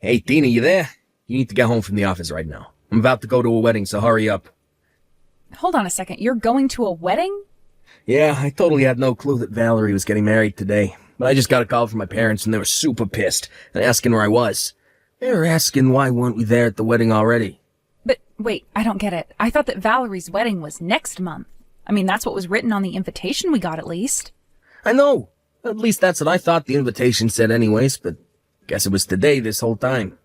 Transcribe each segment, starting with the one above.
Hey, Dina, you there? You need to get home from the office right now. I'm about to go to a wedding, so hurry up. Hold on a second, you're going to a wedding? Yeah, I totally had no clue that Valerie was getting married today. But I just got a call from my parents and they were super pissed and asking where I was. They were asking why weren't we there at the wedding already. But wait, I don't get it. I thought that Valerie's wedding was next month. I mean, that's what was written on the invitation we got at least. I know. At least that's what I thought the invitation said anyways, but guess it was today this whole time.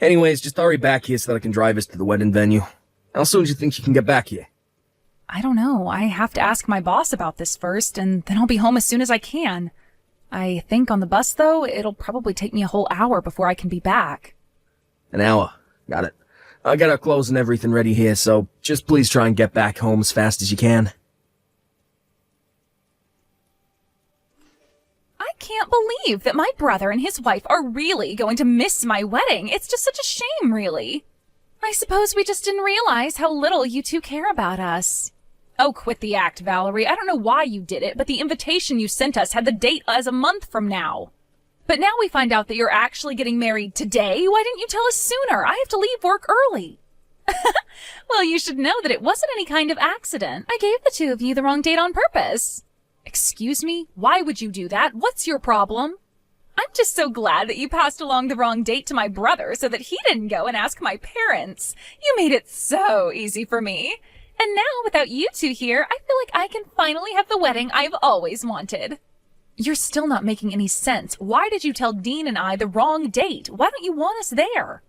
Anyways, just hurry back here so that I can drive us to the wedding venue. How soon do you think you can get back here? I don't know. I have to ask my boss about this first, and then I'll be home as soon as I can. I think on the bus, though, it'll probably take me a whole hour before I can be back. An hour. Got it. I got our clothes and everything ready here, so just please try and get back home as fast as you can. I can't believe that my brother and his wife are really going to miss my wedding. It's just such a shame, really. I suppose we just didn't realize how little you two care about us. Oh, quit the act, Valerie. I don't know why you did it, but the invitation you sent us had the date as a month from now. But now we find out that you're actually getting married today. Why didn't you tell us sooner? I have to leave work early. Well, you should know that it wasn't any kind of accident. I gave the two of you the wrong date on purpose. Excuse me? Why would you do that? What's your problem? I'm just so glad that you passed along the wrong date to my brother so that he didn't go and ask my parents. You made it so easy for me. And now, without you two here, I feel like I can finally have the wedding I've always wanted. You're still not making any sense. Why did you tell Dean and I the wrong date? Why don't you want us there?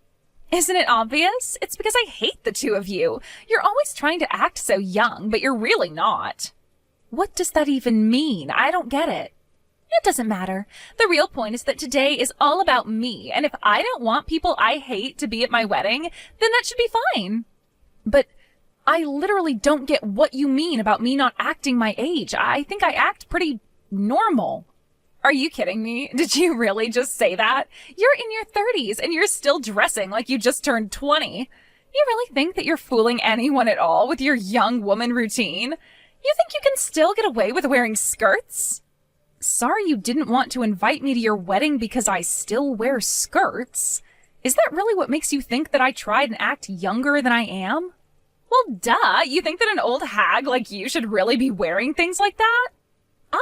Isn't it obvious? It's because I hate the two of you. You're always trying to act so young, but you're really not. What does that even mean? I don't get it. It doesn't matter. The real point is that today is all about me, and if I don't want people I hate to be at my wedding, then that should be fine. But I literally don't get what you mean about me not acting my age. I think I act pretty normal. Are you kidding me? Did you really just say that? You're in your 30s and you're still dressing like you just turned 20. You really think that you're fooling anyone at all with your young woman routine? You think you can still get away with wearing skirts? Sorry you didn't want to invite me to your wedding because I still wear skirts. Is that really what makes you think that I tried and act younger than I am? Well, duh, you think that an old hag like you should really be wearing things like that?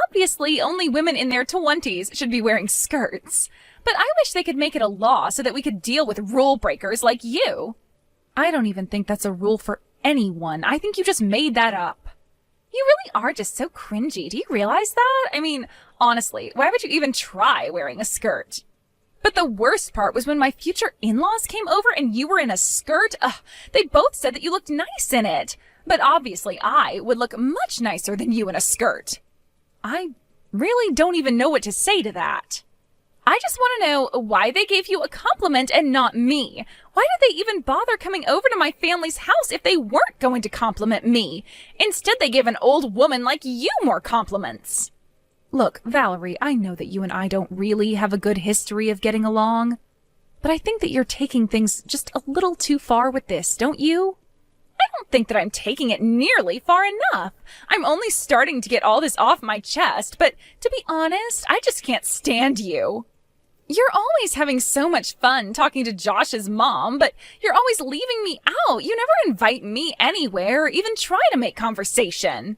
Obviously, only women in their 20s should be wearing skirts. But I wish they could make it a law so that we could deal with rule breakers like you. I don't even think that's a rule for anyone. I think you just made that up. You really are just so cringy. Do you realize that? I mean, honestly, why would you even try wearing a skirt? But the worst part was when my future in-laws came over and you were in a skirt. They both said that you looked nice in it. But obviously I would look much nicer than you in a skirt. I really don't even know what to say to that. I just want to know why they gave you a compliment and not me. Why did they even bother coming over to my family's house if they weren't going to compliment me? Instead, they give an old woman like you more compliments. Look, Valerie, I know that you and I don't really have a good history of getting along, but I think that you're taking things just a little too far with this, don't you? I don't think that I'm taking it nearly far enough. I'm only starting to get all this off my chest, but to be honest, I just can't stand you. You're always having so much fun talking to Josh's mom, but you're always leaving me out. You never invite me anywhere or even try to make conversation.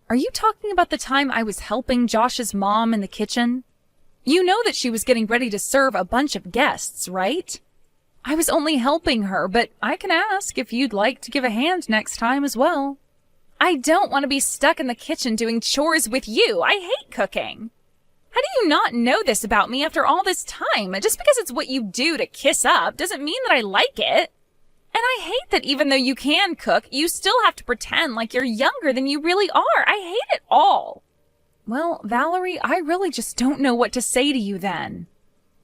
Are you talking about the time I was helping Josh's mom in the kitchen? You know that she was getting ready to serve a bunch of guests, right? I was only helping her, but I can ask if you'd like to give a hand next time as well. I don't want to be stuck in the kitchen doing chores with you. I hate cooking. How do you not know this about me after all this time? Just because it's what you do to kiss up doesn't mean that I like it. And I hate that even though you can cook, you still have to pretend like you're younger than you really are. I hate it all. Well, Valerie, I really just don't know what to say to you then.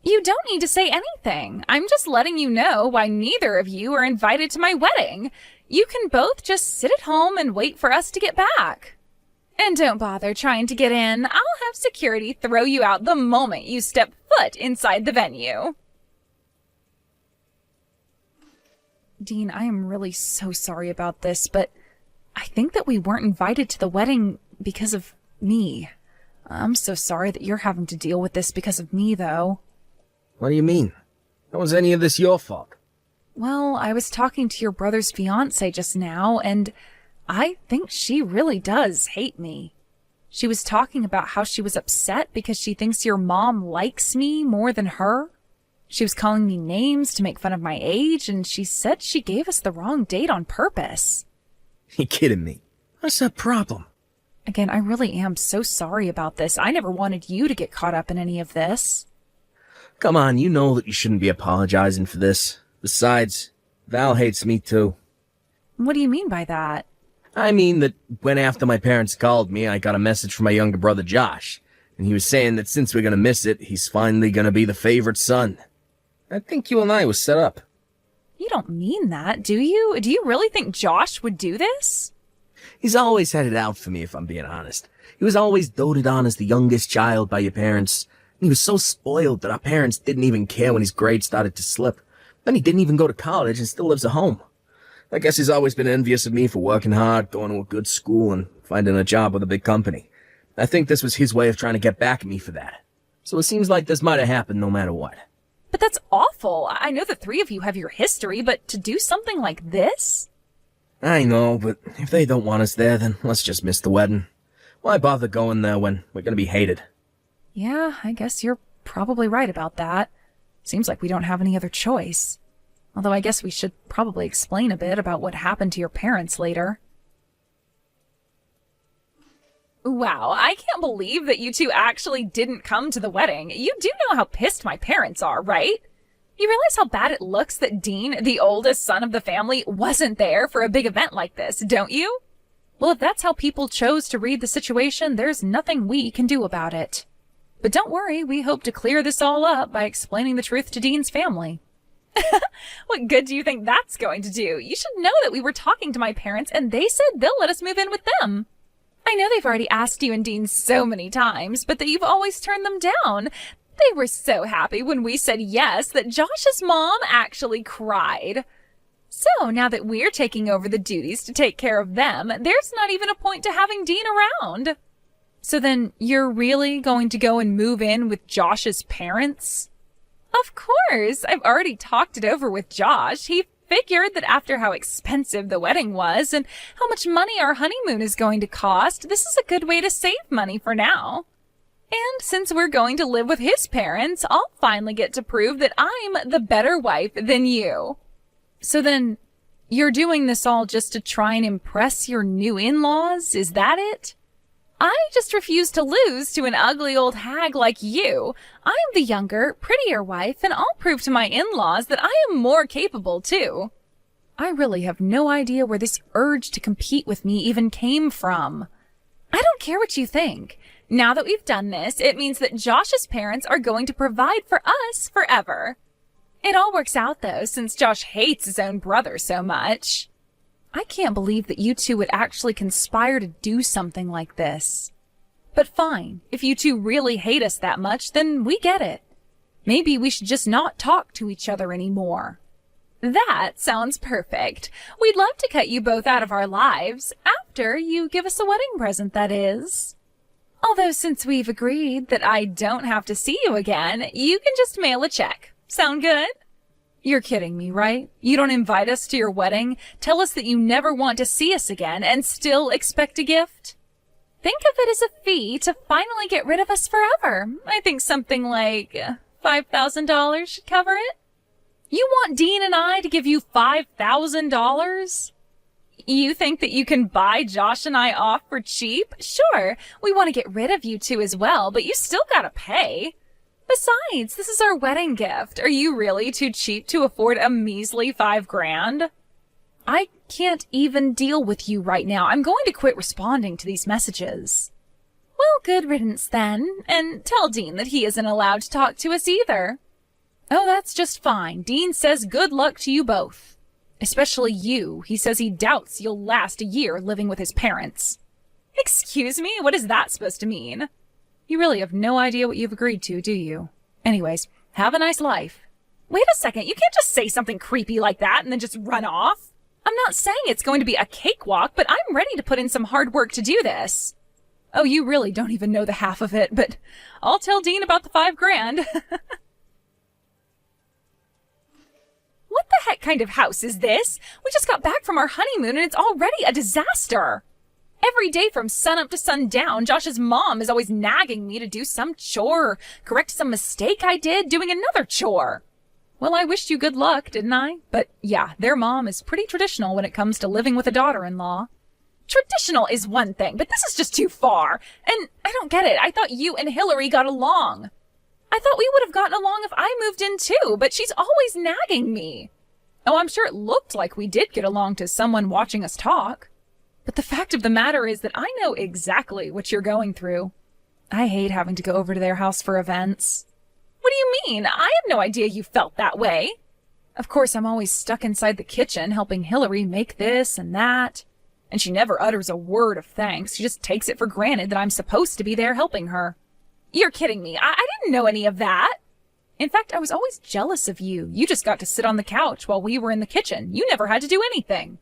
You don't need to say anything. I'm just letting you know why neither of you are invited to my wedding. You can both just sit at home and wait for us to get back. And don't bother trying to get in. I'll have security throw you out the moment you step foot inside the venue. Dean, I am really so sorry about this, but I think that we weren't invited to the wedding because of me. I'm so sorry that you're having to deal with this because of me, though. What do you mean? How was any of this your fault? Well, I was talking to your brother's fiancée just now, and I think she really does hate me. She was talking about how she was upset because she thinks your mom likes me more than her. She was calling me names to make fun of my age, and she said she gave us the wrong date on purpose. You kidding me? What's the problem? Again, I really am so sorry about this. I never wanted you to get caught up in any of this. Come on, you know that you shouldn't be apologizing for this. Besides, Val hates me too. What do you mean by that? I mean that when after my parents called me, I got a message from my younger brother Josh, and he was saying that since we're gonna miss it, he's finally gonna be the favorite son. I think you and I was set up. You don't mean that, do you? Do you really think Josh would do this? He's always had it out for me, if I'm being honest. He was always doted on as the youngest child by your parents. And he was so spoiled that our parents didn't even care when his grades started to slip. Then he didn't even go to college and still lives at home. I guess he's always been envious of me for working hard, going to a good school, and finding a job with a big company. I think this was his way of trying to get back at me for that. So it seems like this might have happened no matter what. But that's awful. I know the three of you have your history, but to do something like this? I know, but if they don't want us there, then let's just miss the wedding. Why bother going there when we're gonna be hated? Yeah, I guess you're probably right about that. Seems like we don't have any other choice. Although I guess we should probably explain a bit about what happened to your parents later. Wow, I can't believe that you two actually didn't come to the wedding. You do know how pissed my parents are, right? You realize how bad it looks that Dean, the oldest son of the family, wasn't there for a big event like this, don't you? Well, if that's how people chose to read the situation, there's nothing we can do about it. But don't worry, we hope to clear this all up by explaining the truth to Dean's family. What good do you think that's going to do? You should know that we were talking to my parents and they said they'll let us move in with them. I know they've already asked you and Dean so many times, but that you've always turned them down. They were so happy when we said yes that Josh's mom actually cried. So now that we're taking over the duties to take care of them, there's not even a point to having Dean around. So then you're really going to go and move in with Josh's parents? Of course. I've already talked it over with Josh. He figured that after how expensive the wedding was and how much money our honeymoon is going to cost, this is a good way to save money for now. And since we're going to live with his parents, I'll finally get to prove that I'm the better wife than you. So then, you're doing this all just to try and impress your new in-laws? Is that it? I just refuse to lose to an ugly old hag like you. I'm the younger, prettier wife, and I'll prove to my in-laws that I am more capable, too. I really have no idea where this urge to compete with me even came from. I don't care what you think. Now that we've done this, it means that Josh's parents are going to provide for us forever. It all works out, though, since Josh hates his own brother so much. I can't believe that you two would actually conspire to do something like this. But fine, if you two really hate us that much, then we get it. Maybe we should just not talk to each other anymore. That sounds perfect. We'd love to cut you both out of our lives, after you give us a wedding present, that is. Although since we've agreed that I don't have to see you again, you can just mail a check. Sound good? You're kidding me, right? You don't invite us to your wedding, tell us that you never want to see us again, and still expect a gift? Think of it as a fee to finally get rid of us forever. I think something like $5,000 should cover it. You want Dean and I to give you $5,000? You think that you can buy Josh and I off for cheap? Sure, we want to get rid of you two as well, but you still gotta pay. Besides, this is our wedding gift. Are you really too cheap to afford a measly $5,000? I can't even deal with you right now. I'm going to quit responding to these messages. Well, good riddance then, and tell Dean that he isn't allowed to talk to us either. Oh, that's just fine. Dean says good luck to you both. Especially you. He says he doubts you'll last a year living with his parents. Excuse me? What is that supposed to mean? You really have no idea what you've agreed to, do you? Anyways, have a nice life. Wait a second, you can't just say something creepy like that and then just run off. I'm not saying it's going to be a cakewalk, but I'm ready to put in some hard work to do this. Oh, you really don't even know the half of it, but I'll tell Dean about the $5,000. kind of house is this? We just got back from our honeymoon and it's already a disaster. Every day from sunup to sundown, Josh's mom is always nagging me to do some chore or correct some mistake I did doing another chore. Well, I wished you good luck, didn't I? But yeah, their mom is pretty traditional when it comes to living with a daughter-in-law. Traditional is one thing, but this is just too far. And I don't get it. I thought you and Hillary got along. I thought we would have gotten along if I moved in too, but she's always nagging me. Oh, I'm sure it looked like we did get along to someone watching us talk. But the fact of the matter is that I know exactly what you're going through. I hate having to go over to their house for events. What do you mean? I have no idea you felt that way. Of course, I'm always stuck inside the kitchen helping Hillary make this and that. And she never utters a word of thanks. She just takes it for granted that I'm supposed to be there helping her. You're kidding me. I didn't know any of that. In fact, I was always jealous of you. You just got to sit on the couch while we were in the kitchen. You never had to do anything.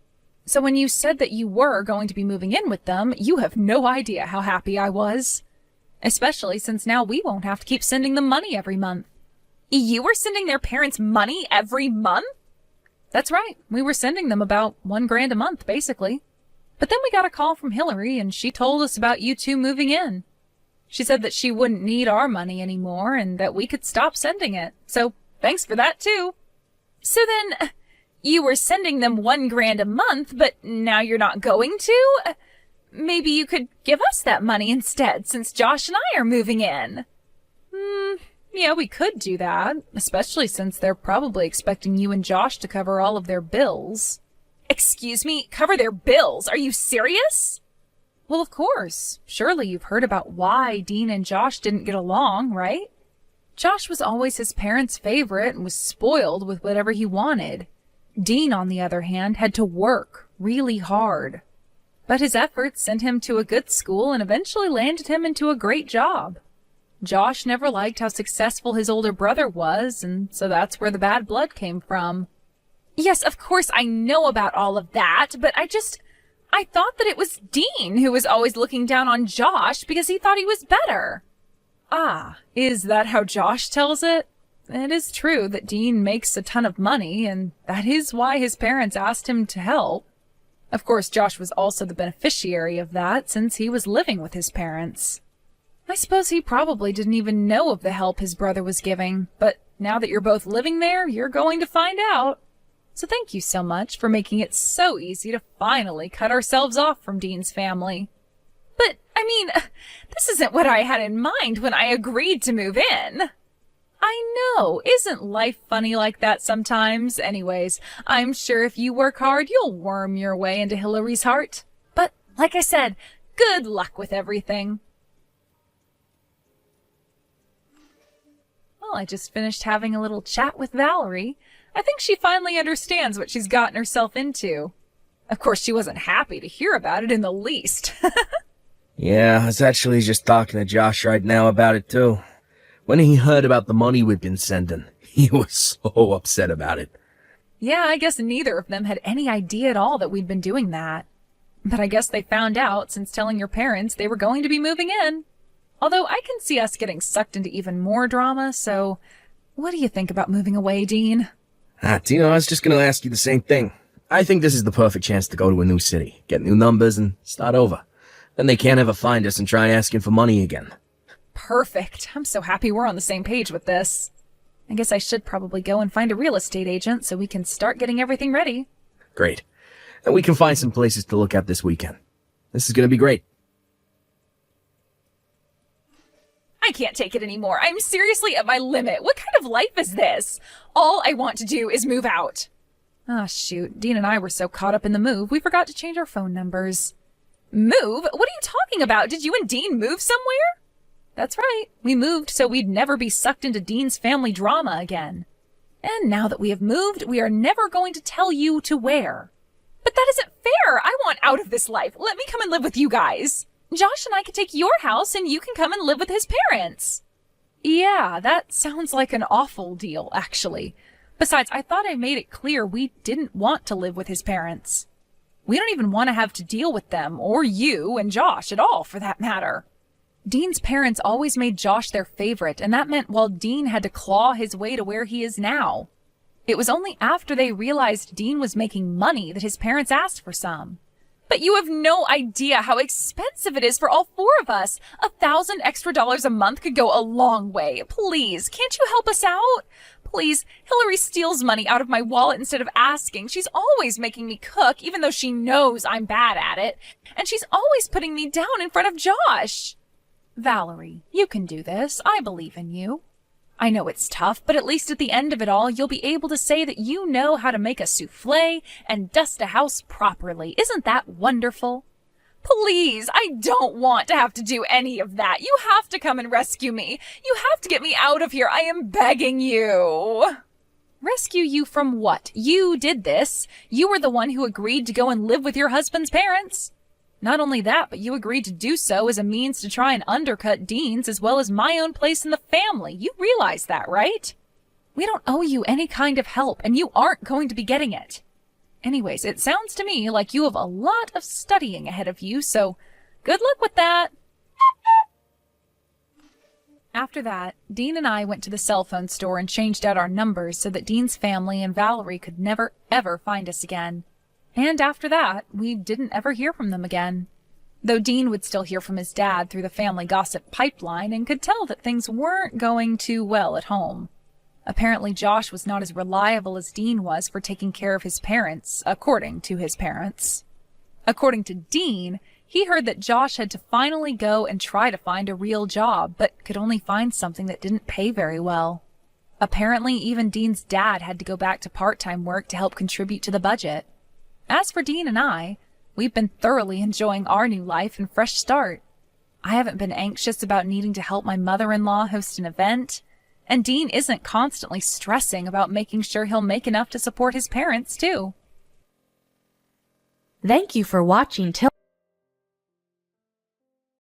So when you said that you were going to be moving in with them, you have no idea how happy I was. Especially since now we won't have to keep sending them money every month. You were sending their parents money every month? That's right. We were sending them about $1,000 a month, basically. But then we got a call from Hillary and she told us about you two moving in. She said that she wouldn't need our money anymore and that we could stop sending it. So thanks for that too. So then, you were sending them $1,000 a month, but now you're not going to? Maybe you could give us that money instead, since Josh and I are moving in. Yeah, we could do that, especially since they're probably expecting you and Josh to cover all of their bills. Excuse me, cover their bills? Are you serious? Well, of course. Surely you've heard about why Dean and Josh didn't get along, right? Josh was always his parents' favorite and was spoiled with whatever he wanted. Dean, on the other hand, had to work really hard. But his efforts sent him to a good school and eventually landed him into a great job. Josh never liked how successful his older brother was, and so that's where the bad blood came from. Yes, of course I know about all of that, but I thought that it was Dean who was always looking down on Josh because he thought he was better. Ah, is that how Josh tells it? It is true that Dean makes a ton of money, and that is why his parents asked him to help. Of course, Josh was also the beneficiary of that since he was living with his parents. I suppose he probably didn't even know of the help his brother was giving, but now that you're both living there, you're going to find out. So thank you so much for making it so easy to finally cut ourselves off from Dean's family. But, I mean, this isn't what I had in mind when I agreed to move in. I know, isn't life funny like that sometimes? Anyways, I'm sure if you work hard, you'll worm your way into Hillary's heart. But, like I said, good luck with everything. Well, I just finished having a little chat with Valerie. I think she finally understands what she's gotten herself into. Of course, she wasn't happy to hear about it in the least. Yeah, I was actually just talking to Josh right now about it too. When he heard about the money we'd been sending, he was so upset about it. Yeah, I guess neither of them had any idea at all that we'd been doing that. But I guess they found out since telling your parents they were going to be moving in. Although I can see us getting sucked into even more drama, so what do you think about moving away, Dean? Tino, I was just going to ask you the same thing. I think this is the perfect chance to go to a new city, get new numbers, and start over. Then they can't ever find us and try asking for money again. Perfect. I'm so happy we're on the same page with this. I guess I should probably go and find a real estate agent so we can start getting everything ready. Great. And we can find some places to look at this weekend. This is going to be great. I can't take it anymore. I'm seriously at my limit. What kind of life is this? All I want to do is move out. Ah, shoot. Dean and I were so caught up in the move, we forgot to change our phone numbers. Move? What are you talking about? Did you and Dean move somewhere? That's right. We moved so we'd never be sucked into Dean's family drama again. And now that we have moved, we are never going to tell you to where. But that isn't fair. I want out of this life. Let me come and live with you guys. Josh and I can take your house and you can come and live with his parents. Yeah, that sounds like an awful deal, actually. Besides, I thought I made it clear we didn't want to live with his parents. We don't even want to have to deal with them, or you and Josh at all, for that matter. Dean's parents always made Josh their favorite, and that meant, well, Dean had to claw his way to where he is now. It was only after they realized Dean was making money that his parents asked for some. But you have no idea how expensive it is for all four of us. $1,000 extra a month could go a long way. Please, can't you help us out? Please, Hillary steals money out of my wallet instead of asking. She's always making me cook, even though she knows I'm bad at it. And she's always putting me down in front of Josh. Valerie, you can do this. I believe in you. I know it's tough, but at least at the end of it all, you'll be able to say that you know how to make a souffle and dust a house properly. Isn't that wonderful? Please, I don't want to have to do any of that. You have to come and rescue me. You have to get me out of here. I am begging you. Rescue you from what? You did this. You were the one who agreed to go and live with your husband's parents. Not only that, but you agreed to do so as a means to try and undercut Dean's as well as my own place in the family. You realize that, right? We don't owe you any kind of help, and you aren't going to be getting it. Anyways, it sounds to me like you have a lot of studying ahead of you, so good luck with that. After that, Dean and I went to the cell phone store and changed out our numbers so that Dean's family and Valerie could never, ever find us again. And after that, we didn't ever hear from them again. Though Dean would still hear from his dad through the family gossip pipeline and could tell that things weren't going too well at home. Apparently Josh was not as reliable as Dean was for taking care of his parents, according to his parents. According to Dean, he heard that Josh had to finally go and try to find a real job, but could only find something that didn't pay very well. Apparently even Dean's dad had to go back to part-time work to help contribute to the budget. As for Dean and I, we've been thoroughly enjoying our new life and fresh start. I haven't been anxious about needing to help my mother-in-law host an event, and Dean isn't constantly stressing about making sure he'll make enough to support his parents, too. Thank you for watching till